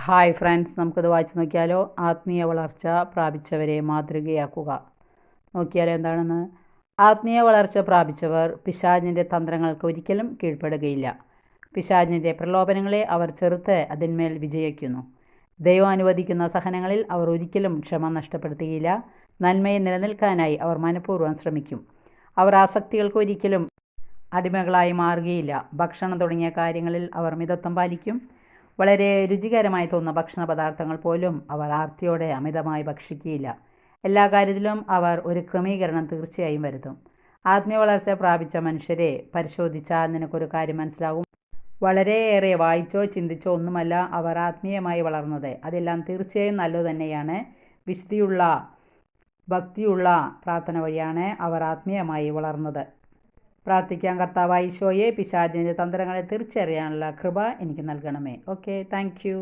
Hi friends, നമുക്കിത് വായിച്ച് നോക്കിയാലോ. ആത്മീയ വളർച്ച പ്രാപിച്ചവരെ മാതൃകയാക്കുക. നോക്കിയാലോ എന്താണെന്ന്. ആത്മീയ വളർച്ച പ്രാപിച്ചവർ പിശാചിൻ്റെ തന്ത്രങ്ങൾക്ക് ഒരിക്കലും കീഴ്പ്പെടുകയില്ല. പിശാചിൻ്റെ പ്രലോഭനങ്ങളെ അവർ ചെറുത്ത് അതിന്മേൽ വിജയിക്കുന്നു. ദൈവം അനുവദിക്കുന്ന സഹനങ്ങളിൽ അവർ ഒരിക്കലും ക്ഷമ നഷ്ടപ്പെടുത്തുകയില്ല. നന്മയെ നിലനിൽക്കാനായി അവർ മനഃപൂർവ്വം ശ്രമിക്കും. അവർ ആസക്തികൾക്ക് ഒരിക്കലും അടിമകളായി മാറുകയില്ല. ഭക്ഷണം തുടങ്ങിയ കാര്യങ്ങളിൽ അവർ മിതത്വം പാലിക്കും. വളരെ രുചികരമായി തോന്നുന്ന ഭക്ഷണ പദാർത്ഥങ്ങൾ പോലും അവർ ആർത്തിയോടെ അമിതമായി ഭക്ഷിക്കുകയില്ല. എല്ലാ കാര്യത്തിലും അവർ ഒരു ക്രമീകരണം തീർച്ചയായും വരുത്തും. ആത്മീയ വളർച്ച പ്രാപിച്ച മനുഷ്യരെ പരിശോധിച്ചാൽ നിനക്കൊരു കാര്യം മനസ്സിലാകും. വളരെയേറെ വായിച്ചോ ചിന്തിച്ചോ ഒന്നുമല്ല അവർ ആത്മീയമായി വളർന്നത്. അതെല്ലാം തീർച്ചയായും നല്ലതു തന്നെയാണ്. വിശുദ്ധിയുള്ള ഭക്തിയുള്ള പ്രാർത്ഥന വഴിയാണ് അവർ ആത്മീയമായി വളർന്നത്. പ്രാർത്ഥിക്കാൻ. കർത്താവായ ഈശോയെ, പിശാചിൻ്റെ തന്ത്രങ്ങളെ തിരിച്ചറിയാനുള്ള കൃപ എനിക്ക് നൽകണമേ. Okay, thank you.